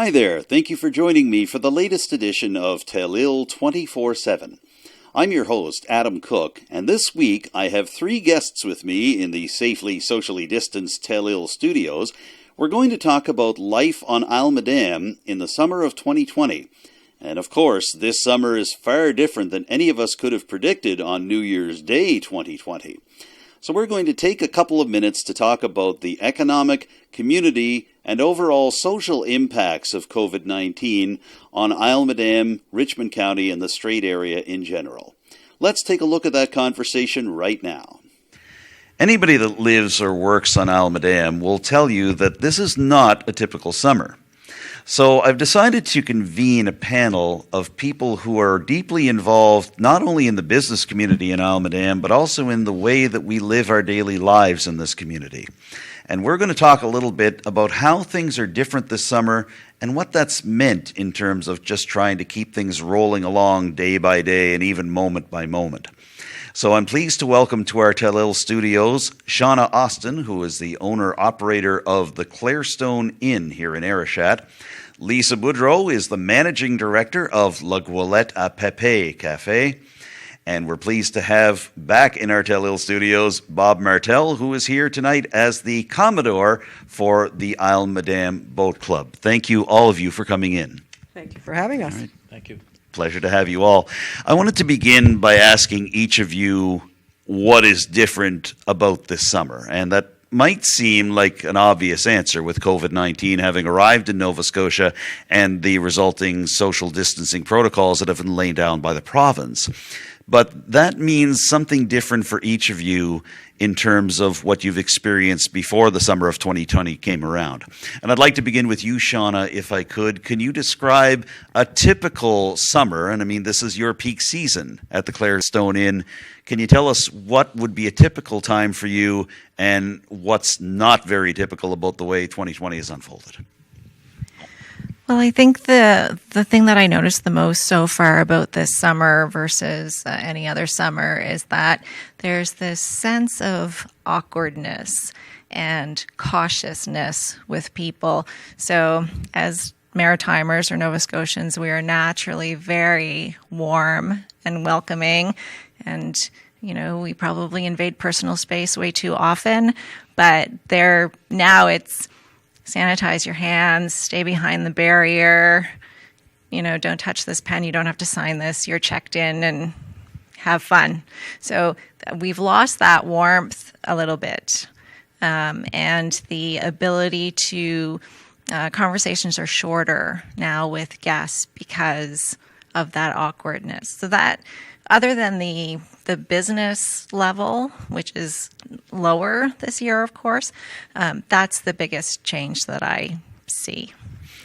Hi there, thank you for joining me for the latest edition of Telile 24/7. I'm your host, Adam Cook, and this week I have three guests with me in the safely socially distanced Telile studios. We're going to talk about life on Isle Madame in the summer of 2020. And of course, this summer is far different than any of us could have predicted on New Year's Day 2020. So we're going to take a couple of minutes to talk about the economic, community, and overall social impacts of COVID-19 on Isle Madame, Richmond County, and the Strait area in general. Let's take a look at that conversation right now. Anybody that lives or works on Isle Madame will tell you that this is not a typical summer. So I've decided to convene a panel of people who are deeply involved not only in the business community in Isle Madame, but also in the way that we live our daily lives in this community. And we're going to talk a little bit about how things are different this summer and what that's meant in terms of just trying to keep things rolling along day by day and even moment by moment. So I'm pleased to welcome to our Telile studios Shauna Austin, who is the owner-operator of the Clarestone Inn here in Arishat. Lisa Boudreau is the managing director of La Goulette à Pepe Cafe. And we're pleased to have back in our Telile studios Bob Martel, who is here tonight as the Commodore for the Isle Madame Boat Club. Thank you, all of you, for coming in. Thank you for having us. All right. Thank you. Pleasure to have you all. I wanted to begin by asking each of you what is different about this summer. And that might seem like an obvious answer with COVID-19 having arrived in Nova Scotia and the resulting social distancing protocols that have been laid down by the province. But that means something different for each of you in terms of what you've experienced before the summer of 2020 came around. And I'd like to begin with you, Shauna, if I could. Can you describe a typical summer? And I mean, this is your peak season at the Clarestone Inn. Can you tell us what would be a typical time for you and what's not very typical about the way 2020 has unfolded? Well, I think the thing that I noticed the most so far about this summer versus any other summer is that there's this sense of awkwardness and cautiousness with people. So as Maritimers or Nova Scotians, we are naturally very warm and welcoming, and we probably invade personal space way too often, but now it's sanitize your hands, stay behind the barrier, don't touch this pen, you don't have to sign this, you're checked in, and have fun. So we've lost that warmth a little bit. And the ability to, conversations are shorter now with guests because of that awkwardness. So that, other than the business level, which is lower this year, of course, that's the biggest change that I see.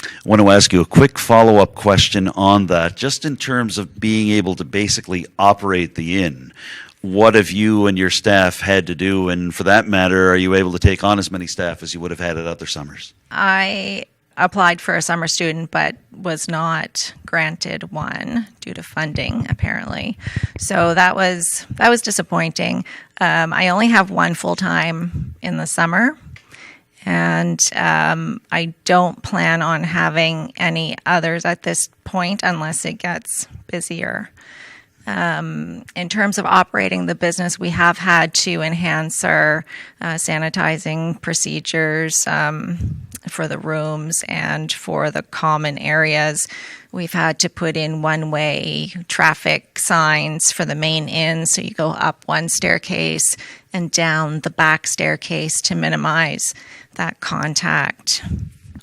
I want to ask you a quick follow-up question on that, just in terms of being able to basically operate the inn. What have you and your staff had to do? And for that matter, are you able to take on as many staff as you would have had at other summers? I applied for a summer student, but was not granted one due to funding, apparently. So that was disappointing. I only have one full-time in the summer, and I don't plan on having any others at this point unless it gets busier. In terms of operating the business, we have had to enhance our sanitizing procedures for the rooms and for the common areas. We've had to put in one-way traffic signs for the main inn, so you go up one staircase and down the back staircase to minimize that contact.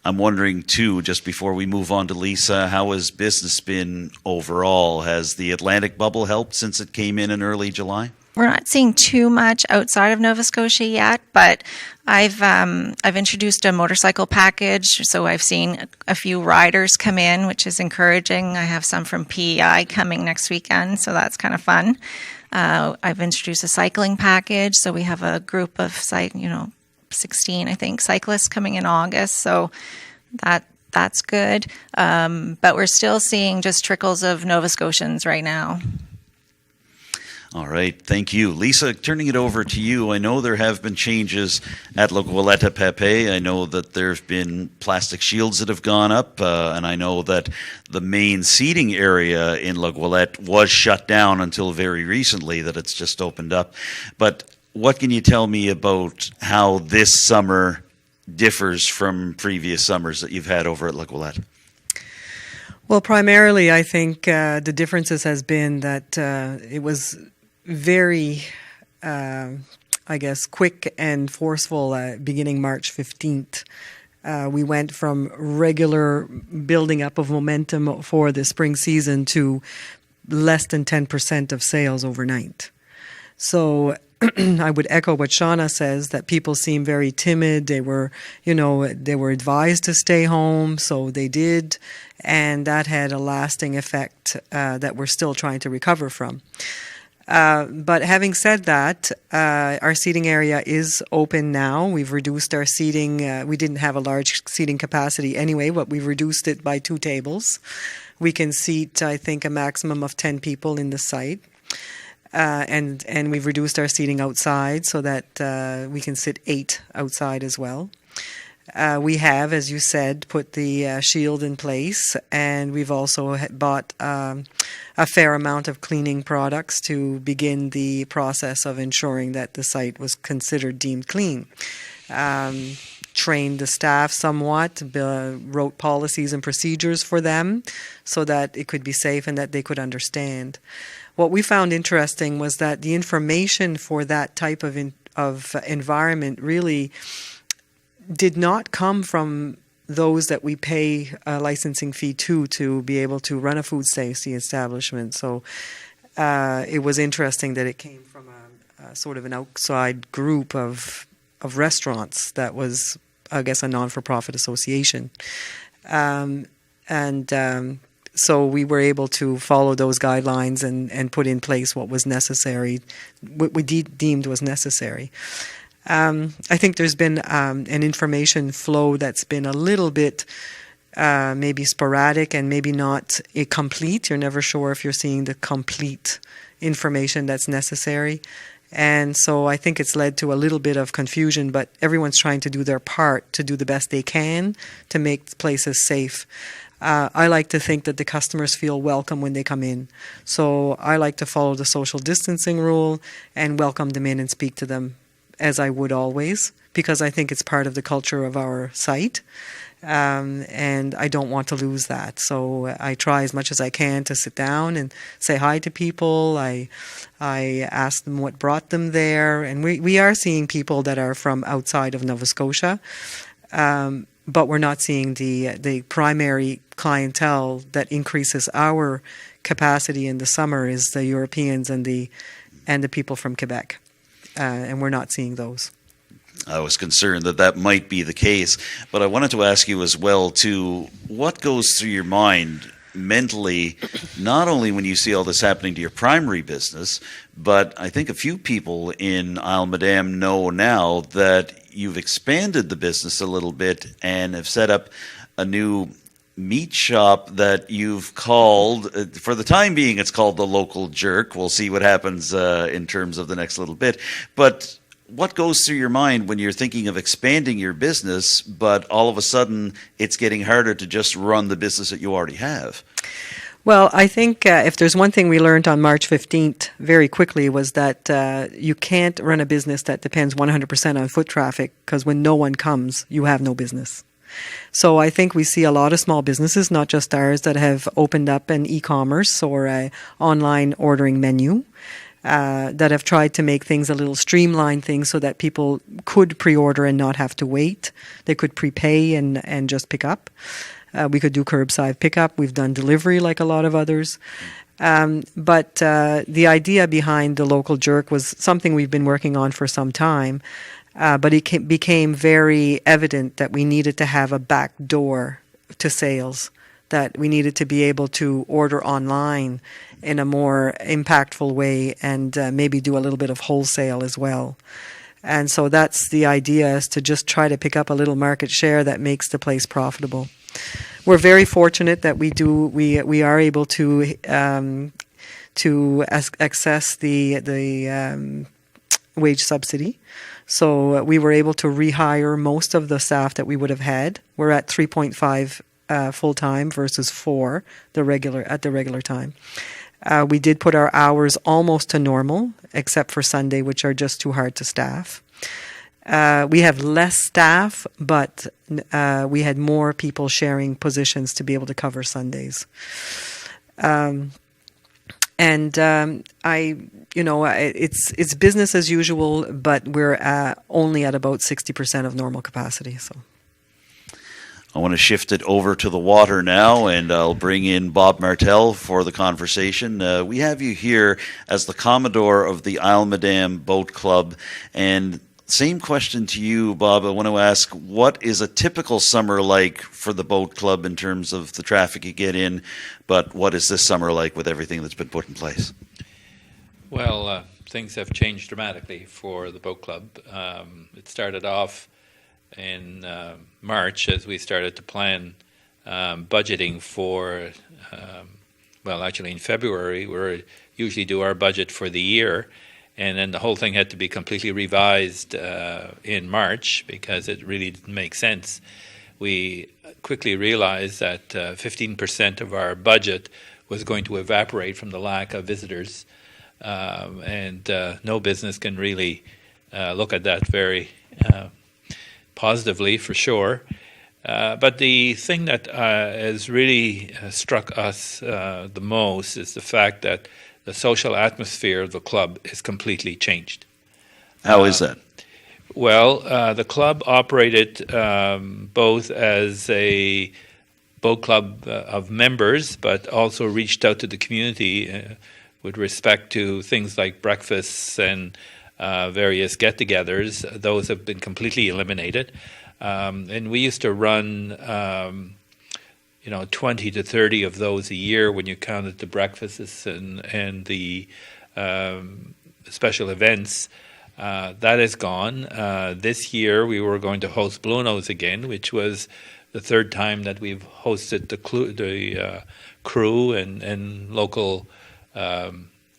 I'm wondering, too, just before we move on to Lisa, how has business been overall? Has the Atlantic bubble helped since it came in early July? We're not seeing too much outside of Nova Scotia yet, but I've introduced a motorcycle package, so I've seen a few riders come in, which is encouraging. I have some from PEI coming next weekend, so that's kind of fun. I've introduced a cycling package, so we have a group of 16, I think, cyclists coming in August, so that's good. But we're still seeing just trickles of Nova Scotians right now. All right, thank you. Lisa, turning it over to you, I know there have been changes at La Goulette Pepe. I know that there's been plastic shields that have gone up, and I know that the main seating area in La Goulette was shut down until very recently, that it's just opened up. But what can you tell me about how this summer differs from previous summers that you've had over at La Goulette? Well, primarily, I think the differences has been that it was very, quick and forceful beginning March 15th. We went from regular building up of momentum for the spring season to less than 10% of sales overnight. So I would echo what Shauna says, that people seem very timid. They were advised to stay home, so they did. And that had a lasting effect that we're still trying to recover from. But having said that, our seating area is open now. We've reduced our seating. We didn't have a large seating capacity anyway, but we've reduced it by 2 tables. We can seat, I think, a maximum of 10 people in the site. And we've reduced our seating outside so that we can sit 8 outside as well. We have, as you said, put the shield in place, and we've also bought a fair amount of cleaning products to begin the process of ensuring that the site was considered deemed clean. Trained the staff somewhat, wrote policies and procedures for them so that it could be safe and that they could understand. What we found interesting was that the information for that type of environment really did not come from those that we pay a licensing fee to be able to run a food safety establishment. So it was interesting that it came from a sort of an outside group of restaurants that was, I guess, a non-for-profit association. So we were able to follow those guidelines and put in place what was necessary, what we deemed was necessary. I think there's been an information flow that's been a little bit maybe sporadic and maybe not complete. You're never sure if you're seeing the complete information that's necessary. And so I think it's led to a little bit of confusion, but everyone's trying to do their part to do the best they can to make places safe. I like to think that the customers feel welcome when they come in. So I like to follow the social distancing rule and welcome them in and speak to them as I would always, because I think it's part of the culture of our site. And I don't want to lose that. So I try as much as I can to sit down and say hi to people. I ask them what brought them there. And we are seeing people that are from outside of Nova Scotia, but we're not seeing the primary clientele that increases our capacity in the summer is the Europeans and the people from Quebec. And we're not seeing those. I was concerned that might be the case, but I wanted to ask you as well, too, what goes through your mind mentally, not only when you see all this happening to your primary business, but I think a few people in Isle Madame know now that you've expanded the business a little bit and have set up a new meat shop that you've called, for the time being, it's called the Local Jerk. We'll see what happens in terms of the next little bit. But what goes through your mind when you're thinking of expanding your business, but all of a sudden it's getting harder to just run the business that you already have? Well, I think if there's one thing we learned on March 15th very quickly was that you can't run a business that depends 100% on foot traffic, because when no one comes, you have no business. So I think we see a lot of small businesses, not just ours, that have opened up an e-commerce or an online ordering menu, that have tried to make things a little streamlined things so that people could pre-order and not have to wait. They could prepay and just pick up. We could do curbside pickup. We've done delivery like a lot of others. But the idea behind the Local Jerk was something we've been working on for some time. But it became very evident that we needed to have a back door to sales, that we needed to be able to order online in a more impactful way and maybe do a little bit of wholesale as well. And so that's the idea, is to just try to pick up a little market share that makes the place profitable. We're very fortunate that we are able to to access the wage subsidy. So we were able to rehire most of the staff that we would have had. We're at 3.5 full-time versus 4 at the regular time. We did put our hours almost to normal, except for Sunday, which are just too hard to staff. We have less staff, but we had more people sharing positions to be able to cover Sundays. It's business as usual, but we're only at about 60% of normal capacity. So. I want to shift it over to the water now, and I'll bring in Bob Martel for the conversation. We have you here as the Commodore of the Isle Madame Boat Club, and same question to you, Bob. I want to ask, what is a typical summer like for the boat club in terms of the traffic you get in, but what is this summer like with everything that's been put in place? Well, things have changed dramatically for the boat club. It started off in March as we started to plan budgeting for, actually in February, we usually do our budget for the year, and then the whole thing had to be completely revised in March because it really didn't make sense. We quickly realized that 15% of our budget was going to evaporate from the lack of visitors, and no business can really look at that very positively, for sure. But the thing that has really struck us the most is the fact that the social atmosphere of the club is completely changed. How is that? Well, the club operated both as a boat club of members, but also reached out to the community with respect to things like breakfasts and various get-togethers. Those have been completely eliminated. And we used to run 20 to 30 of those a year when you counted the breakfasts and the special events. That is gone. This year we were going to host Blue Nose again, which was the third time that we've hosted the crew and local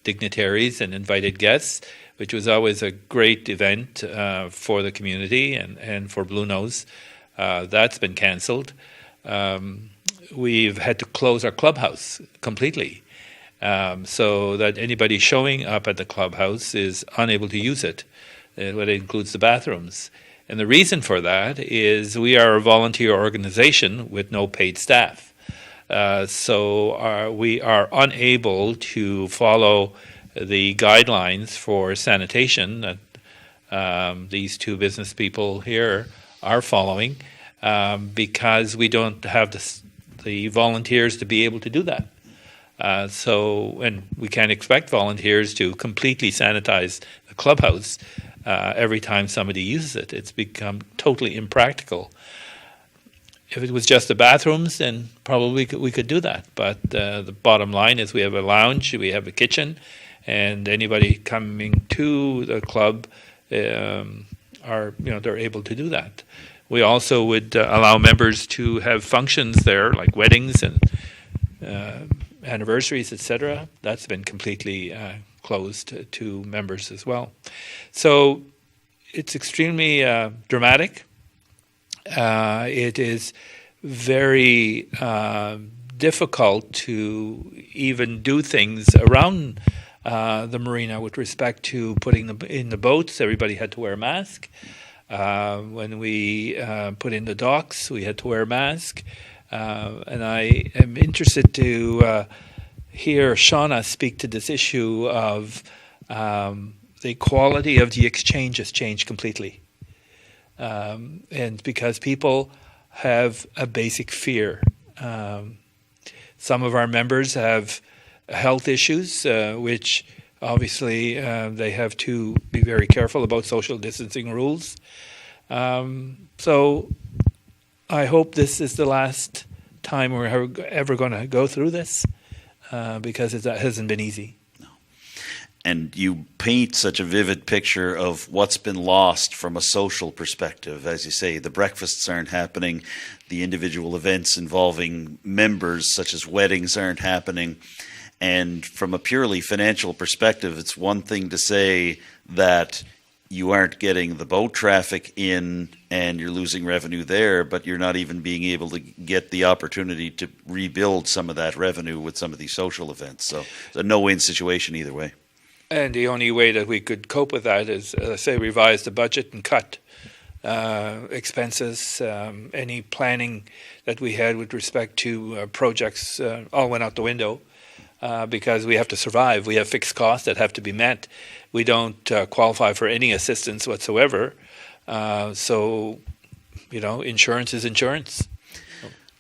dignitaries and invited guests, which was always a great event for the community and for Blue Nose. That's been cancelled. We've had to close our clubhouse completely, so that anybody showing up at the clubhouse is unable to use it. It includes the bathrooms. And the reason for that is we are a volunteer organization with no paid staff. So we are unable to follow the guidelines for sanitation that these two business people here are following, because we don't have the volunteers to be able to do that. And we can't expect volunteers to completely sanitize the clubhouse every time somebody uses it. It's become totally impractical. If it was just the bathrooms, then probably we could do that. But the bottom line is we have a lounge, we have a kitchen, and anybody coming to the club they're able to do that. We also would allow members to have functions there, like weddings and anniversaries, etc. That's been completely closed to members as well. So it's extremely dramatic. It is very difficult to even do things around the marina with respect to putting them in the boats. Everybody had to wear a mask. When we put in the docks, we had to wear a mask. And I am interested to hear Shauna speak to this issue of the quality of the exchange has changed completely. And because people have a basic fear. Some of our members have health issues, which obviously they have to be very careful about social distancing rules. So I hope this is the last time we're ever going to go through this, because it hasn't been easy. And you paint such a vivid picture of what's been lost from a social perspective. As you say, the breakfasts aren't happening. The individual events involving members, such as weddings, aren't happening. And from a purely financial perspective, it's one thing to say that you aren't getting the boat traffic in and you're losing revenue there, but you're not even being able to get the opportunity to rebuild some of that revenue with some of these social events. So it's a no-win situation either way. And the only way that we could cope with that is, say, revise the budget and cut expenses. Any planning that we had with respect to projects all went out the window because we have to survive. We have fixed costs that have to be met. We don't qualify for any assistance whatsoever. So, insurance is insurance.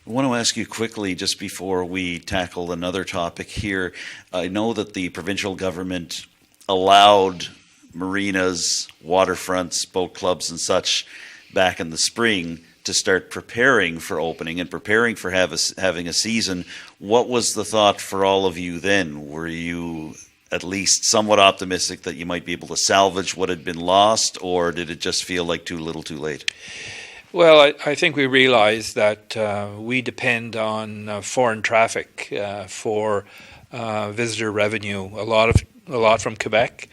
I want to ask you quickly, just before we tackle another topic here. I know that the provincial government allowed marinas, waterfronts, boat clubs and such back in the spring to start preparing for opening and preparing for having a season. What was the thought for all of you then? Were you at least somewhat optimistic that you might be able to salvage what had been lost, or did it just feel like too little too late? Well, I think we realized that we depend on foreign traffic for visitor revenue, a lot from Quebec.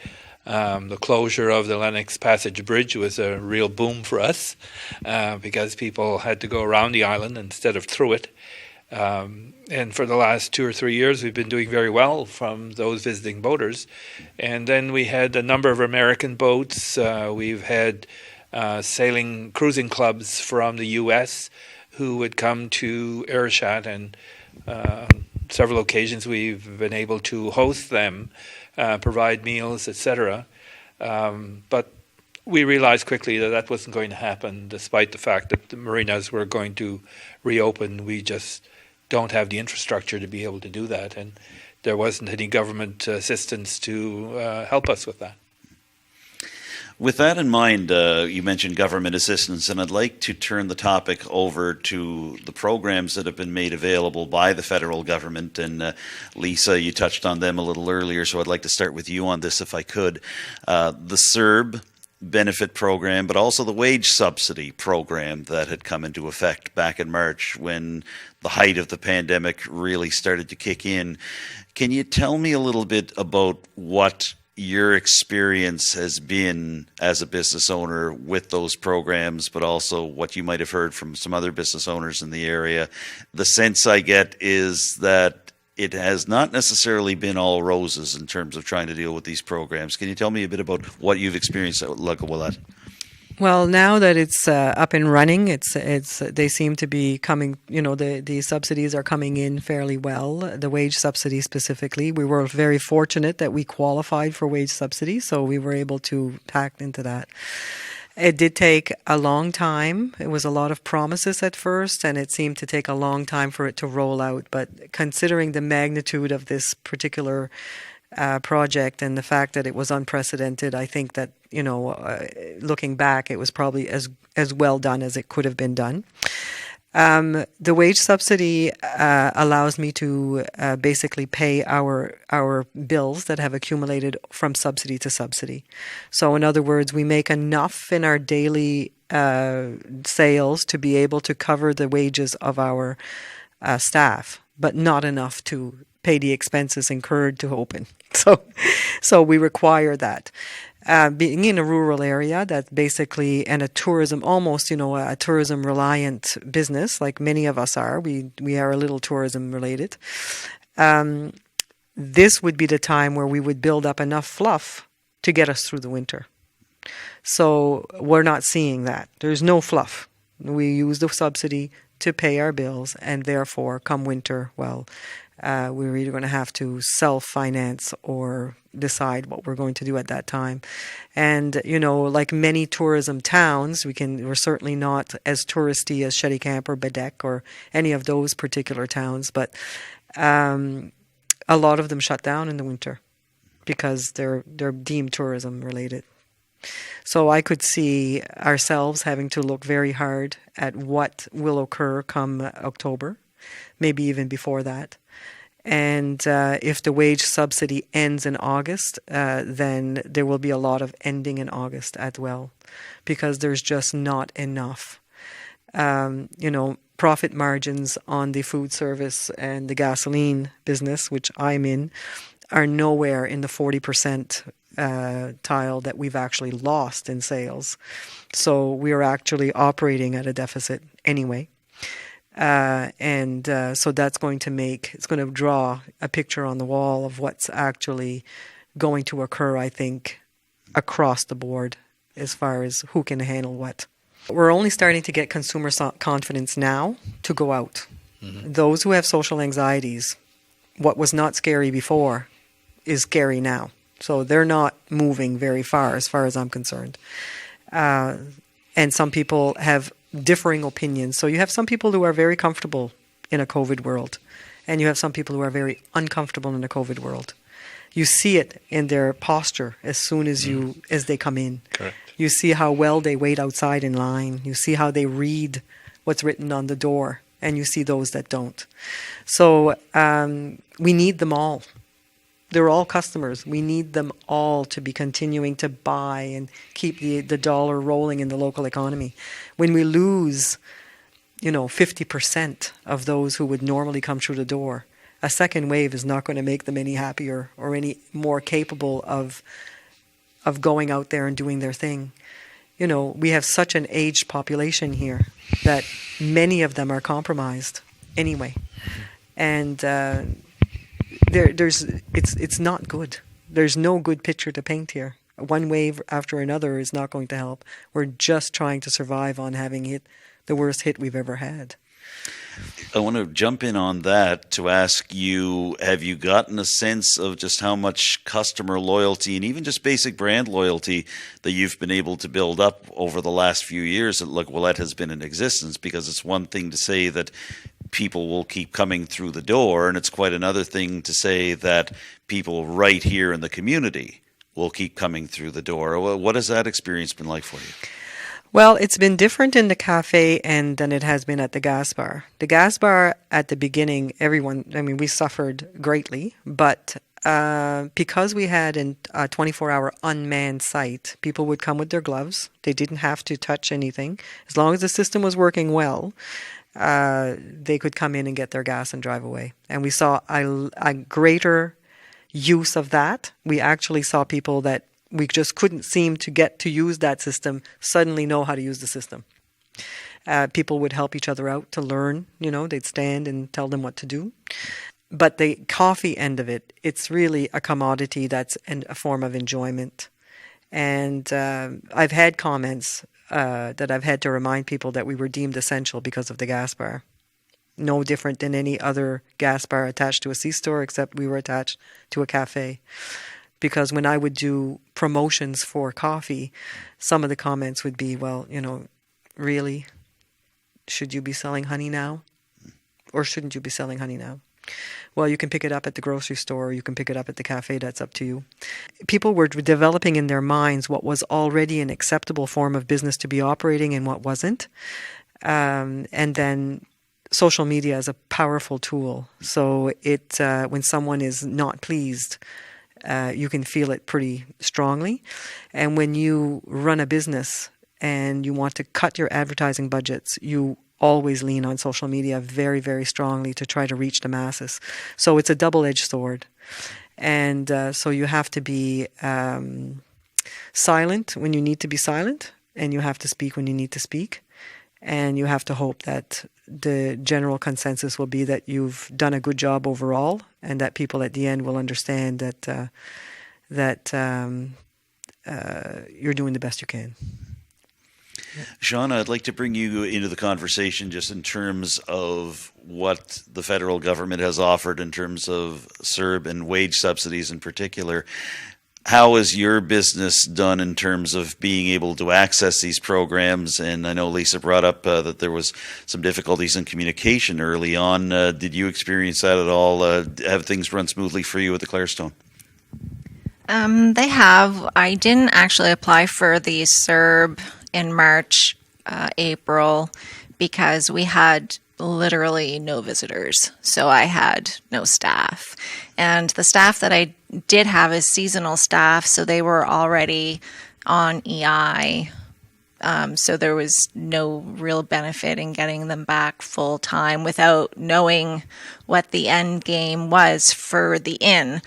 The closure of the Lennox Passage Bridge was a real boom for us because people had to go around the island instead of through it. And for the last 2 or 3 years, we've been doing very well from those visiting boaters. And then we had a number of American boats. We've had cruising clubs from the U.S. who would come to Arishat, and several occasions we've been able to host them, provide meals, etc. But we realized quickly that that wasn't going to happen, despite the fact that the marinas were going to reopen. We just don't have the infrastructure to be able to do that, and there wasn't any government assistance to help us with that. With that in mind, you mentioned government assistance, and I'd like to turn the topic over to the programs that have been made available by the federal government. And Lisa, you touched on them a little earlier, so I'd like to start with you on this if I could. The CERB benefit program, but also the wage subsidy program that had come into effect back in March when the height of the pandemic really started to kick in. Can you tell me a little bit about what your experience has been as a business owner with those programs, but also what you might have heard from some other business owners in the area? The sense I get is that it has not necessarily been all roses in terms of trying to deal with these programs. Can you tell me a bit about what you've experienced at Lac Ouellet? Well, now that it's up and running, they seem to be coming. The subsidies are coming in fairly well. The wage subsidy specifically, we were very fortunate that we qualified for wage subsidy, so we were able to pack into that. It did take a long time. It was a lot of promises at first, and it seemed to take a long time for it to roll out. But considering the magnitude of this particular project and the fact that it was unprecedented, I think that, looking back, it was probably as well done as it could have been done. The wage subsidy allows me to basically pay our bills that have accumulated from subsidy to subsidy. So in other words, we make enough in our daily sales to be able to cover the wages of our staff, but not enough to pay the expenses incurred to open. So we require that. Being in a rural area, that's basically, and a tourism, almost, a tourism reliant business, like many of us are. We are a little tourism related. This would be the time where we would build up enough fluff to get us through the winter. So we're not seeing that. There's no fluff. We use the subsidy to pay our bills, and therefore, come winter, we're either going to have to self-finance or decide what we're going to do at that time. And, like many tourism towns, we're certainly not as touristy as Cheticamp or Badek or any of those particular towns, but a lot of them shut down in the winter because they're deemed tourism related. So I could see ourselves having to look very hard at what will occur come October, maybe even before that. And if the wage subsidy ends in August, then there will be a lot of ending in August as well, because there's just not enough. profit margins on the food service and the gasoline business, which I'm in, are nowhere in the 40% tile that we've actually lost in sales. So we are actually operating at a deficit anyway. So that's going to draw a picture on the wall of what's actually going to occur, I think, across the board as far as who can handle what. We're only starting to get consumer confidence now to go out. Mm-hmm. Those who have social anxieties, what was not scary before is scary now. So they're not moving very far as I'm concerned. And some people have differing opinions. So you have some people who are very comfortable in a COVID world, and you have some people who are very uncomfortable in a COVID world. You see it in their posture as soon as as they come in. Correct. You see how well they wait outside in line. You see how they read what's written on the door, and you see those that don't. So we need them all. They're all customers. We need them all to be continuing to buy and keep the dollar rolling in the local economy. When we lose, 50% of those who would normally come through the door, a second wave is not going to make them any happier or any more capable of going out there and doing their thing. We have such an aged population here that many of them are compromised anyway. And it's not good. There's no good picture to paint here. One wave after another is not going to help. We're just trying to survive on having hit the worst hit we've ever had. I want to jump in on that to ask you, have you gotten a sense of just how much customer loyalty and even just basic brand loyalty that you've been able to build up over the last few years that Willette has been in existence? Because it's one thing to say that people will keep coming through the door, and it's quite another thing to say that people right here in the community will keep coming through the door. What has that experience been like for you? Well, it's been different in the cafe than it has been at the gas bar. The gas bar at the beginning, we suffered greatly, but because we had a 24-hour unmanned site, people would come with their gloves. They didn't have to touch anything. As long as the system was working well, they could come in and get their gas and drive away. And we saw a greater use of that. We actually saw people that we just couldn't seem to get to use that system suddenly know how to use the system. People would help each other out to learn, they'd stand and tell them what to do. But the coffee end of it, it's really a commodity that's a form of enjoyment. And I've had comments that I've had to remind people that we were deemed essential because of the gas bar. No different than any other gas bar attached to a C-store, except we were attached to a cafe. Because when I would do promotions for coffee, some of the comments would be, well, really? Should you be selling honey now? Or shouldn't you be selling honey now? Well, you can pick it up at the grocery store, or you can pick it up at the cafe, that's up to you. People were developing in their minds what was already an acceptable form of business to be operating and what wasn't. And then social media is a powerful tool. So when someone is not pleased, you can feel it pretty strongly. And when you run a business and you want to cut your advertising budgets, you always lean on social media very, very strongly to try to reach the masses. So it's a double-edged sword. And so you have to be silent when you need to be silent, and you have to speak when you need to speak. And you have to hope that the general consensus will be that you've done a good job overall, and that people at the end will understand that you're doing the best you can. Shauna, I'd like to bring you into the conversation just in terms of what the federal government has offered in terms of CERB and wage subsidies in particular. How is your business done in terms of being able to access these programs? And I know Lisa brought up that there was some difficulties in communication early on. Did you experience that at all? Have things run smoothly for you at the Clarestone? They have. I didn't actually apply for the CERB in March, April, because we had literally no visitors. So I had no staff. And the staff that I did have is seasonal staff, so they were already on EI So there was no real benefit in getting them back full time without knowing what the end game was for the inn,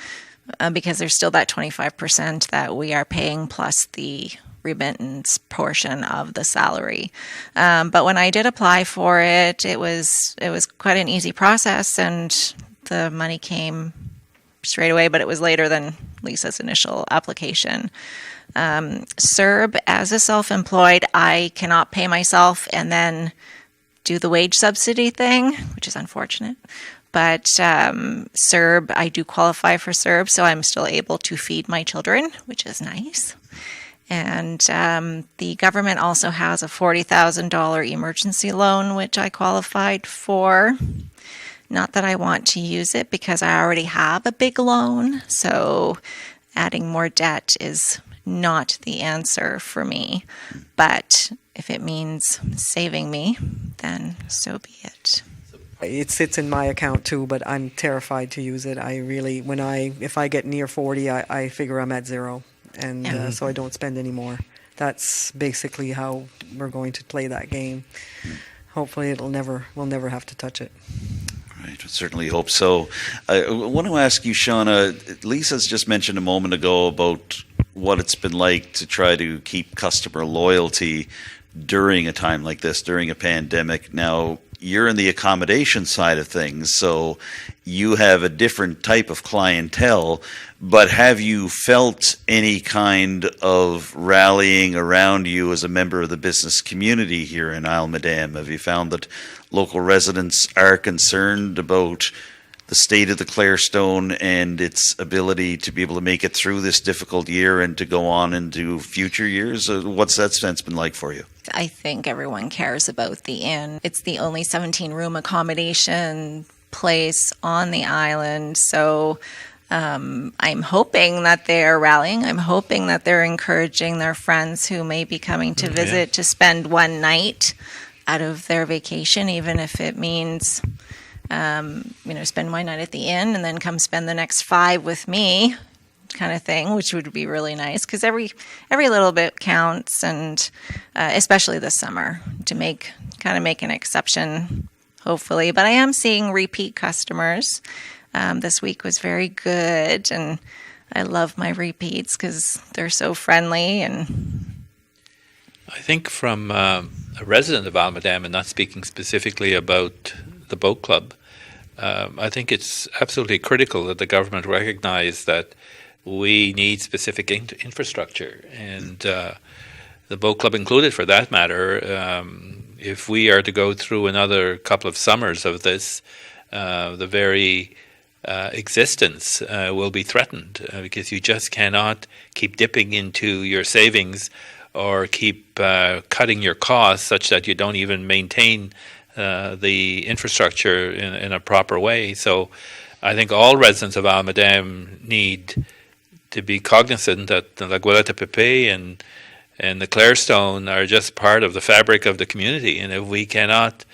because there's still that 25% that we are paying plus the remittance portion of the salary. But when I did apply for it, it was quite an easy process, and the money came straight away, but it was later than Lisa's initial application. CERB, as a self-employed, I cannot pay myself and then do the wage subsidy thing, which is unfortunate. But CERB, I do qualify for CERB, so I'm still able to feed my children, which is nice. And the government also has a $40,000 emergency loan, which I qualified for. Not that I want to use it because I already have a big loan, so adding more debt is not the answer for me. But if it means saving me, then so be it. It sits in my account too, but I'm terrified to use it. I really, if I get near 40, I figure I'm at zero, and so I don't spend any more. That's basically how we're going to play that game. Hopefully, we'll never have to touch it. Right, I certainly hope so. I want to ask you, Shauna, Lisa's just mentioned a moment ago about what it's been like to try to keep customer loyalty during a time like this, during a pandemic. Now, you're in the accommodation side of things, so you have a different type of clientele, but have you felt any kind of rallying around you as a member of the business community here in Isle Madame? Have you found that local residents are concerned about the state of the Clarestone and its ability to be able to make it through this difficult year and to go on into future years? What's that sense been like for you? I think everyone cares about the inn. It's the only 17-room accommodation place on the island, so I'm hoping that they're rallying. I'm hoping that they're encouraging their friends who may be coming to visit to spend one night out of their vacation, even if it means spend one night at the inn and then come spend the next 5 with me, kind of thing, which would be really nice, because every little bit counts, and especially this summer, to make an exception, hopefully. But I am seeing repeat customers. This week was very good, and I love my repeats because they're so friendly. And I think from a resident of Isle Madame, and not speaking specifically about the boat club, I think it's absolutely critical that the government recognize that we need specific infrastructure, and the boat club included, for that matter. If we are to go through another couple of summers of this, the very existence will be threatened, because you just cannot keep dipping into your savings or keep cutting your costs such that you don't even maintain the infrastructure in a proper way. So I think all residents of Isle Madame need to be cognizant that the La Gualeta Pepe and the Clarestone are just part of the fabric of the community. And if we cannot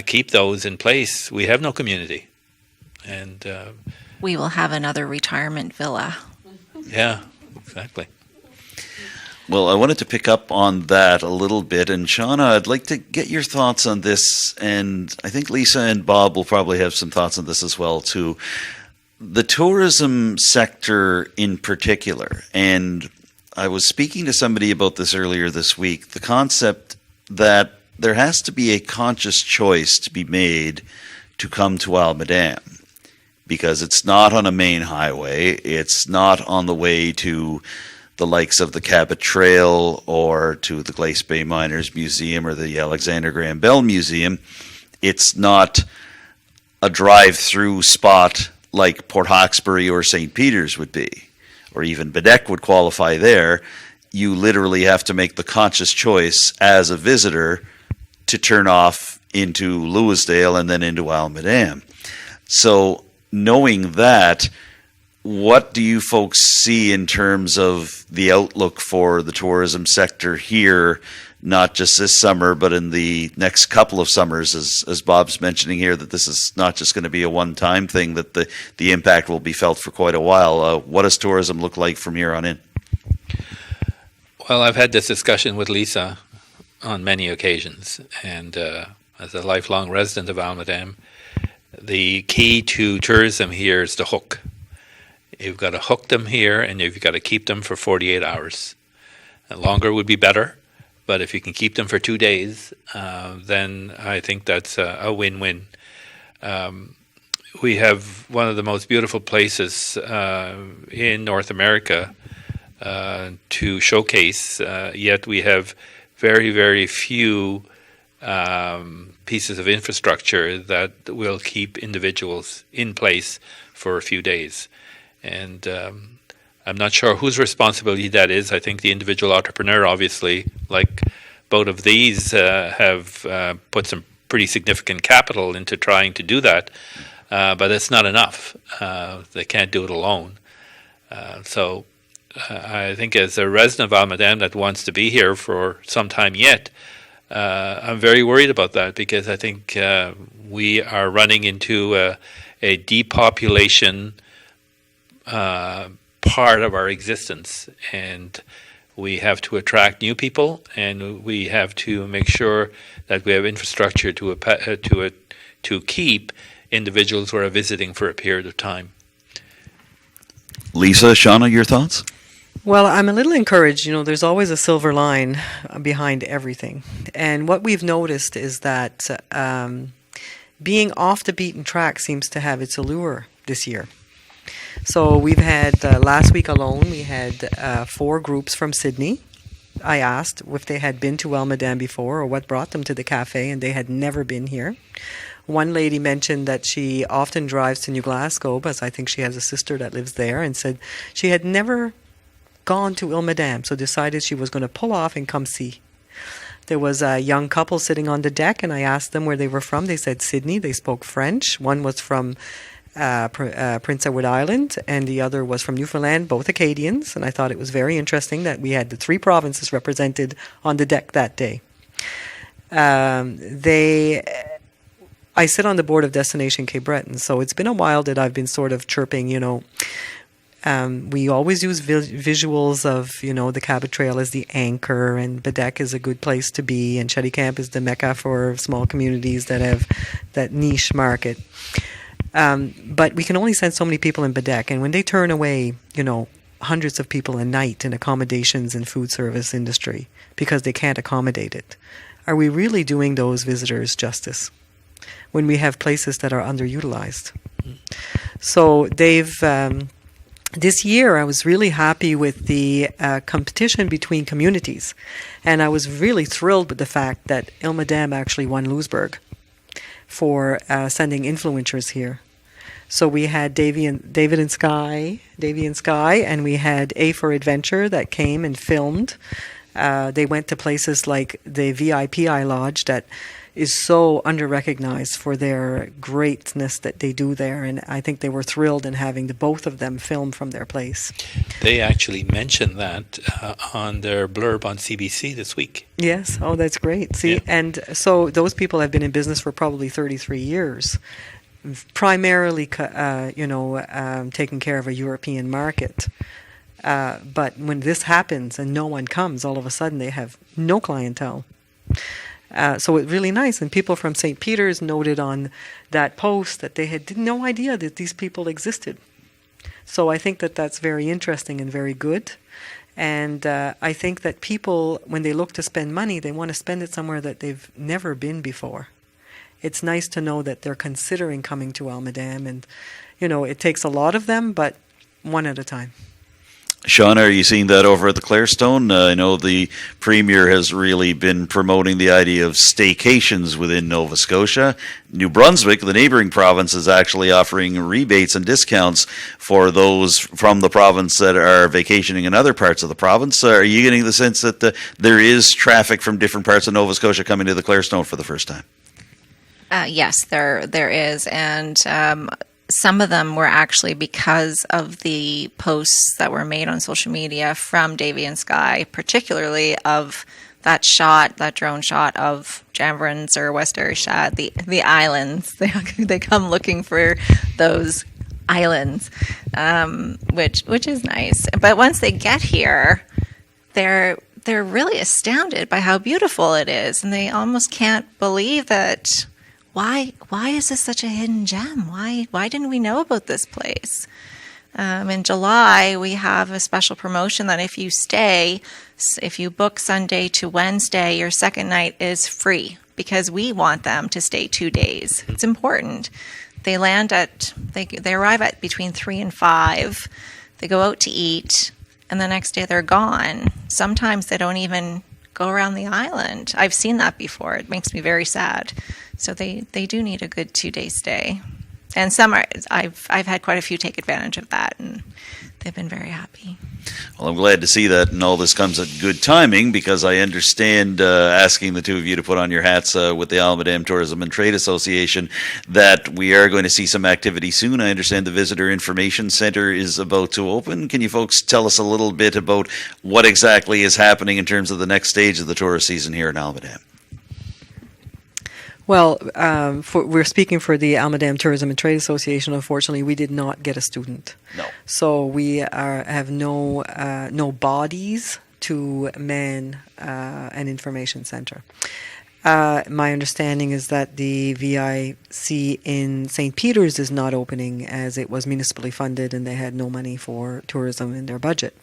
keep those in place, we have no community. And we will have another retirement villa. Yeah, exactly. Well, I wanted to pick up on that a little bit. And Shauna, I'd like to get your thoughts on this. And I think Lisa and Bob will probably have some thoughts on this as well, too. The tourism sector in particular, and I was speaking to somebody about this earlier this week, the concept that there has to be a conscious choice to be made to come to Isle Madame, because it's not on a main highway, it's not on the way to the likes of the Cabot Trail or to the Glace Bay Miners Museum or the Alexander Graham Bell Museum. It's not a drive-through spot like Port Hawkesbury or St. Peter's would be, or even Bedeque would qualify there. You literally have to make the conscious choice as a visitor to turn off into Louisdale and then into Isle Madame. So knowing that, what do you folks see in terms of the outlook for the tourism sector here, not just this summer, but in the next couple of summers, as Bob's mentioning here, that this is not just going to be a one-time thing, that the impact will be felt for quite a while. What does tourism look like from here on in? Well, I've had this discussion with Lisa on many occasions. And as a lifelong resident of Almadam, the key to tourism here is the hook. You've got to hook them here, and you've got to keep them for 48 hours. And longer would be better, but if you can keep them for 2 days, then I think that's a win-win. We have one of the most beautiful places in North America to showcase, yet we have very, very few pieces of infrastructure that will keep individuals in place for a few days. And I'm not sure whose responsibility that is. I think the individual entrepreneur, obviously, like both of these, have put some pretty significant capital into trying to do that, but it's not enough. They can't do it alone. So I think as a resident of Almadam that wants to be here for some time yet, I'm very worried about that, because I think we are running into a depopulation part of our existence, and we have to attract new people, and we have to make sure that we have infrastructure to keep individuals who are visiting for a period of time. Lisa, Shauna, your thoughts? Well, I'm a little encouraged. You know, there's always a silver line behind everything. And what we've noticed is that being off the beaten track seems to have its allure this year. So we've had, last week alone, we had 4 groups from Sydney. I asked if they had been to Almadam before or what brought them to the cafe, and they had never been here. One lady mentioned that she often drives to New Glasgow, because I think she has a sister that lives there, and said she had never gone to Almadam, so decided she was going to pull off and come see. There was a young couple sitting on the deck, and I asked them where they were from. They said Sydney. They spoke French. One was from Prince Edward Island, and the other was from Newfoundland, both Acadians. And I thought it was very interesting that we had the 3 provinces represented on the deck that day. I sit on the board of Destination Cape Breton, so it's been a while that I've been sort of chirping, you know. We always use visuals of, you know, the Cabot Trail as the anchor, and Badek is a good place to be, and Chetty Camp is the mecca for small communities that have that niche market. But we can only send so many people in Badek, and when they turn away, you know, hundreds of people a night in accommodations and food service industry because they can't accommodate it, are we really doing those visitors justice when we have places that are underutilized? So they've... This year, I was really happy with the competition between communities, and I was really thrilled with the fact that Almadam actually won Louisbourg for sending influencers here. So we had Davy and Sky, and we had A for Adventure that came and filmed. They went to places like the VIPI Lodge that is so under-recognized for their greatness that they do there, and I think they were thrilled in having the both of them film from their place. They actually mentioned that on their blurb on CBC this week. Yes, oh, that's great. See, yeah. And so those people have been in business for probably 33 years, primarily, taking care of a European market. But when this happens and no one comes, all of a sudden they have no clientele. So it's really nice. And people from St. Peter's noted on that post that they had no idea that these people existed. So I think that that's very interesting and very good. And I think that people, when they look to spend money, they want to spend it somewhere that they've never been before. It's nice to know that they're considering coming to Almadam. And, you know, it takes a lot of them, but one at a time. Sean, are you seeing that over at the Clarestone? I know the Premier has really been promoting the idea of staycations within Nova Scotia. New Brunswick, the neighboring province, is actually offering rebates and discounts for those from the province that are vacationing in other parts of the province. Are you getting the sense that there is traffic from different parts of Nova Scotia coming to the Clarestone for the first time? Yes, there is, and some of them were actually because of the posts that were made on social media from Davy and Sky, particularly of that drone shot of Jamborans or West Ayrshire, the islands. They come looking for those islands, which is nice. But once they get here, they're really astounded by how beautiful it is, and they almost can't believe that. Why is this such a hidden gem? Why didn't we know about this place? In July, we have a special promotion that if you book Sunday to Wednesday, your second night is free because we want them to stay 2 days. It's important. They arrive at between 3 and 5. They go out to eat, and the next day they're gone. Sometimes they don't even go around the island. I've seen that before. It makes me very sad. So they do need a good 2-day stay. And I've had quite a few take advantage of that, and they've been very happy. Well, I'm glad to see that, and all this comes at good timing, because I understand, asking the two of you to put on your hats with the Alma-Dam Tourism and Trade Association, that we are going to see some activity soon. I understand the Visitor Information Center is about to open. Can you folks tell us a little bit about what exactly is happening in terms of the next stage of the tourist season here in Alma-Dam? Well, we're speaking for the Alma-Dam Tourism and Trade Association. Unfortunately, we did not get a student. No. So we have no bodies to man an information center. My understanding is that the VIC in St. Peter's is not opening, as it was municipally funded and they had no money for tourism in their budget.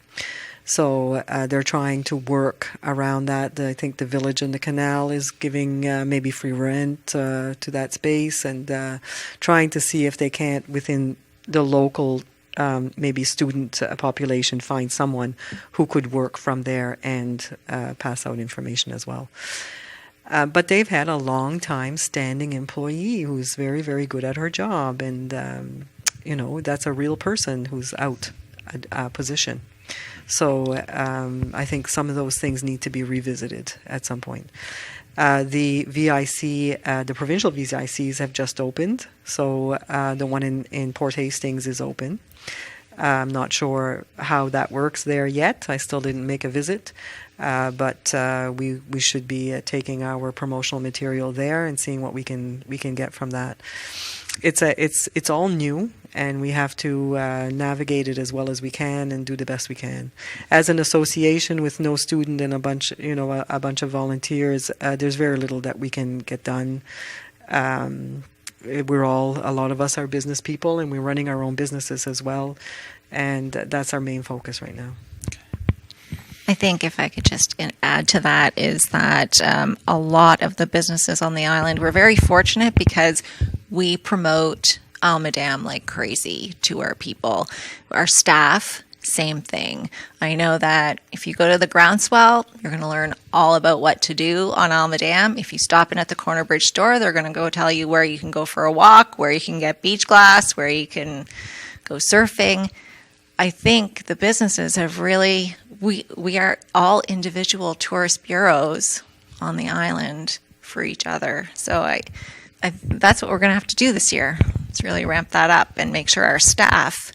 So they're trying to work around that. I think the village and the canal is giving maybe free rent to that space, and trying to see if they can't, within the local maybe student population, find someone who could work from there and pass out information as well. But they've had a long time standing employee who's very, very good at her job, and that's a real person who's out a position. So I think some of those things need to be revisited at some point. The VIC, the provincial VICs have just opened. So the one in Port Hastings is open. I'm not sure how that works there yet. I still didn't make a visit. But we should be taking our promotional material there and seeing what we can get from that. It's all new, and we have to navigate it as well as we can and do the best we can. As an association with no student and a bunch of volunteers, there's very little that we can get done. A lot of us are business people, and we're running our own businesses as well, and that's our main focus right now. I think if I could just add to that is that a lot of the businesses on the island, we're very fortunate because we promote Alma-Dam like crazy to our people. Our staff, same thing. I know that if you go to the groundswell, you're going to learn all about what to do on Alma-Dam. If you stop in at the Corner Bridge store, they're going to go tell you where you can go for a walk, where you can get beach glass, where you can go surfing. I think the businesses have really... We are all individual tourist bureaus on the island for each other. So I that's what we're going to have to do this year. Is really ramp that up and make sure our staff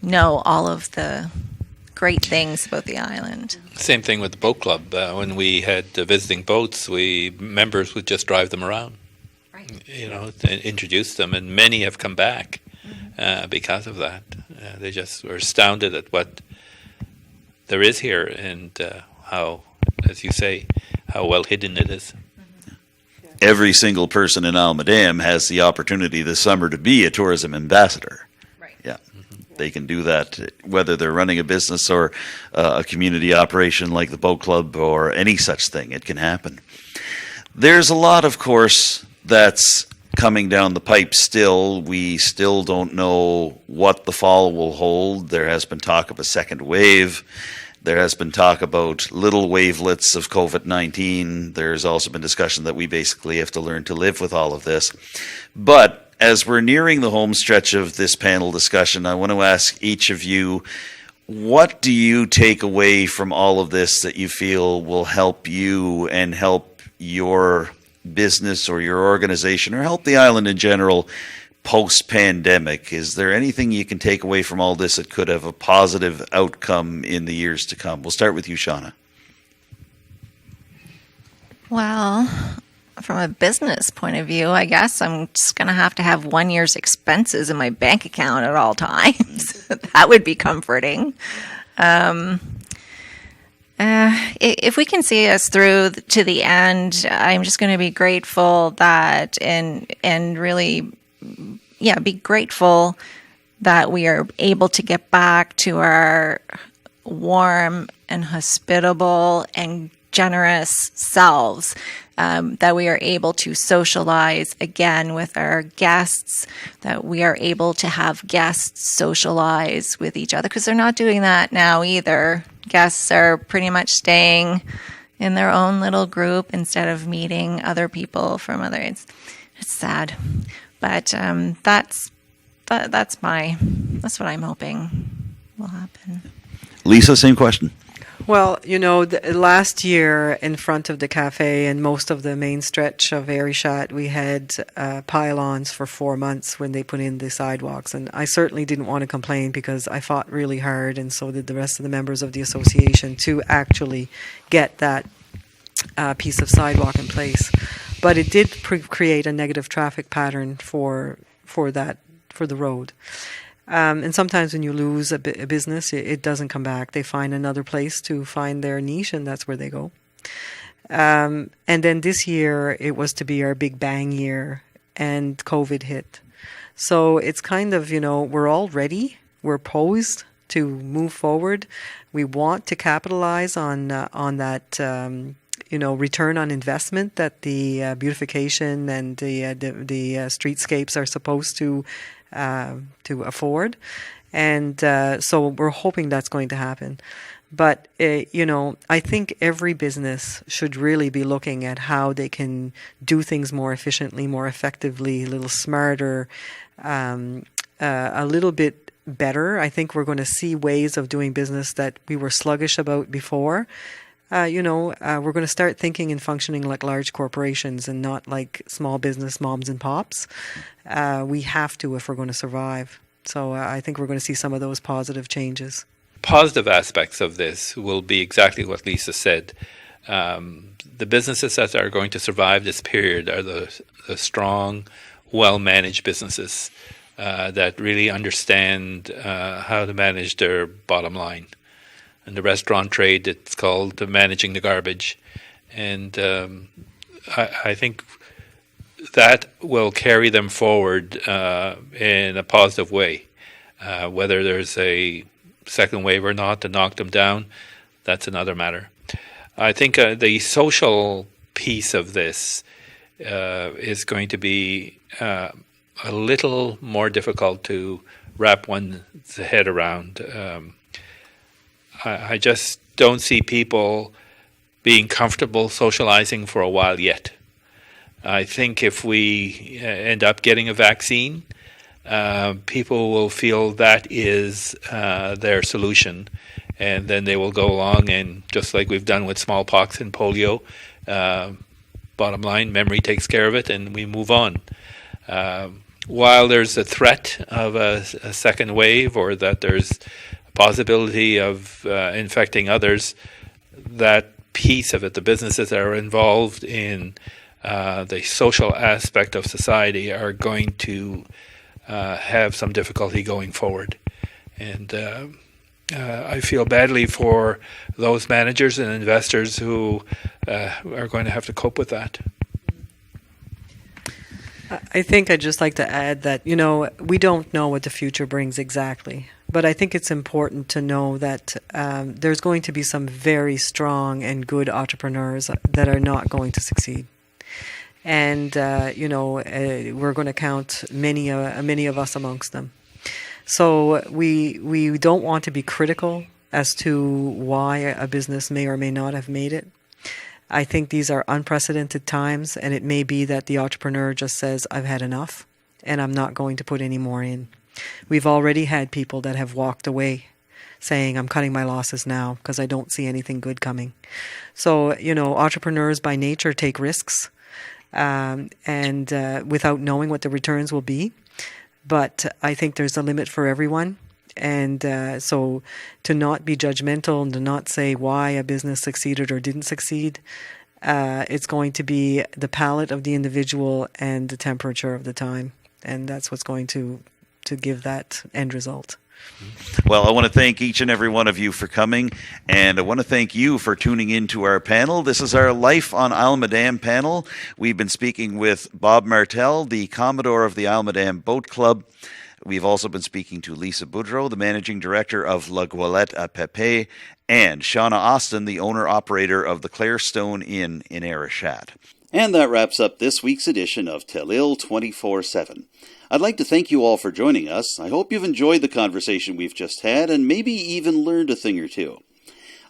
know all of the great things about the island. Same thing with the boat club. When we had visiting boats, members would just drive them around, right? And introduce them, and many have come back because of that. They just were astounded at what there is here, and how, as you say, how well hidden it is. Every single person in Alma-Dam has the opportunity this summer to be a tourism ambassador. Right. Yeah. Mm-hmm. They can do that whether they're running a business or a community operation like the boat club or any such thing. It can happen. There's a lot, of course, that's coming down the pipe still. We still don't know what the fall will hold. There has been talk of a second wave. There has been talk about little wavelets of COVID-19. There's also been discussion that we basically have to learn to live with all of this. But as we're nearing the home stretch of this panel discussion, I want to ask each of you, what do you take away from all of this that you feel will help you and help your business or your organization or help the island in general post-pandemic? Is there anything you can take away from all this that could have a positive outcome in the years to come? We'll start with you, Shauna. Well, from a business point of view, I guess I'm just going to have 1 year's expenses in my bank account at all times. That would be comforting. If we can see us through to the end, I'm just going to be grateful that and really, yeah, be grateful that we are able to get back to our warm and hospitable and generous selves, that we are able to socialize again with our guests, that we are able to have guests socialize with each other, because they're not doing that now either. Guests are pretty much staying in their own little group instead of meeting other people from other. It's sad, but that's what I'm hoping will happen. Lisa, same question. Well, last year in front of the cafe and most of the main stretch of Arishat, we had pylons for 4 months when they put in the sidewalks. And I certainly didn't want to complain because I fought really hard, and so did the rest of the members of the association, to actually get that piece of sidewalk in place. But it did create a negative traffic pattern for the road. And sometimes when you lose a business, it doesn't come back. They find another place to find their niche, and that's where they go. And then this year, it was to be our big bang year, and COVID hit. So it's kind of, we're all ready. We're posed to move forward. We want to capitalize on that, return on investment that the beautification and the streetscapes are supposed to afford, and so we're hoping that's going to happen. But I think every business should really be looking at how they can do things more efficiently, more effectively, a little smarter, a little bit better. I think we're going to see ways of doing business that we were sluggish about before. We're going to start thinking and functioning like large corporations and not like small business moms and pops. We have to if we're going to survive. So I think we're going to see some of those positive changes. Positive aspects of this will be exactly what Lisa said. The businesses that are going to survive this period are the strong, well-managed businesses that really understand how to manage their bottom line. In the restaurant trade, it's called managing the garbage. And I think that will carry them forward in a positive way. Whether there's a second wave or not to knock them down, that's another matter. I think the social piece of this is going to be a little more difficult to wrap one's head around. I just don't see people being comfortable socializing for a while yet. I think if we end up getting a vaccine, people will feel that is their solution, and then they will go along and, just like we've done with smallpox and polio, bottom line, memory takes care of it, and we move on. While there's a threat of a second wave, or that there's possibility of infecting others, that piece of it, the businesses that are involved in the social aspect of society, are going to have some difficulty going forward. And I feel badly for those managers and investors who are going to have to cope with that. I think I'd just like to add that, we don't know what the future brings exactly. But I think it's important to know that there's going to be some very strong and good entrepreneurs that are not going to succeed. And, we're going to count many of us amongst them. So we don't want to be critical as to why a business may or may not have made it. I think these are unprecedented times, and it may be that the entrepreneur just says, I've had enough, and I'm not going to put any more in. We've already had people that have walked away saying, I'm cutting my losses now because I don't see anything good coming. So, entrepreneurs by nature take risks, and without knowing what the returns will be. But I think there's a limit for everyone. And so to not be judgmental and to not say why a business succeeded or didn't succeed, it's going to be the palate of the individual and the temperature of the time. And that's what's going to to give that end result. Well, I want to thank each and every one of you for coming, and I want to thank you for tuning in to our panel. This is our Life on Alma Dam panel. We've been speaking with Bob Martel, the Commodore of the Alma Dam Boat Club. We've also been speaking to Lisa Boudreau, the Managing Director of La Goélette à Pépé, and Shauna Austin, the owner-operator of the Clarestone Inn in Arichat. And that wraps up this week's edition of Telile 24/7. I'd like to thank you all for joining us. I hope you've enjoyed the conversation we've just had and maybe even learned a thing or two.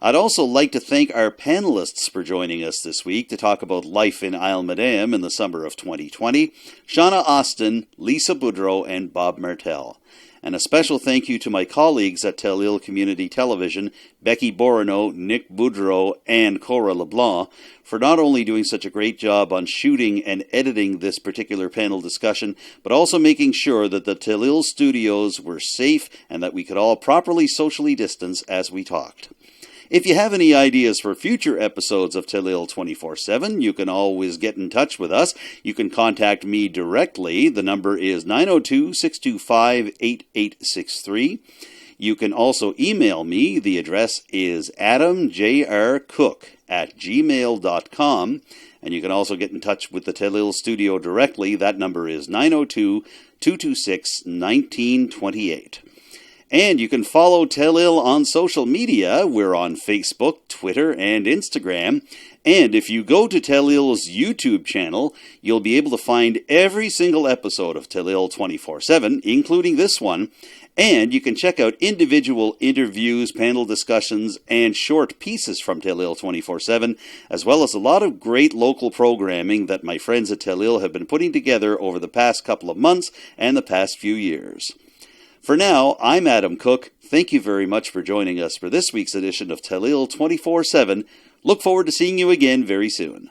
I'd also like to thank our panelists for joining us this week to talk about life in Isle Madame in the summer of 2020, Shauna Austin, Lisa Boudreau, and Bob Martel. And a special thank you to my colleagues at Telile Community Television, Becky Boroneau, Nick Boudreau, and Cora LeBlanc, for not only doing such a great job on shooting and editing this particular panel discussion, but also making sure that the Telile studios were safe and that we could all properly socially distance as we talked. If you have any ideas for future episodes of Telile 24/7, you can always get in touch with us. You can contact me directly. The number is 902-625-8863. You can also email me. The address is adamjrcook@gmail.com. And you can also get in touch with the Telile studio directly. That number is 902-226-1928. And you can follow Telile on social media. We're on Facebook, Twitter, and Instagram. And if you go to Telile's YouTube channel, you'll be able to find every single episode of Telile 24/7, including this one. And you can check out individual interviews, panel discussions, and short pieces from Telile 24/7, as well as a lot of great local programming that my friends at Telile have been putting together over the past couple of months and the past few years. For now, I'm Adam Cook. Thank you very much for joining us for this week's edition of Telile 24/7. Look forward to seeing you again very soon.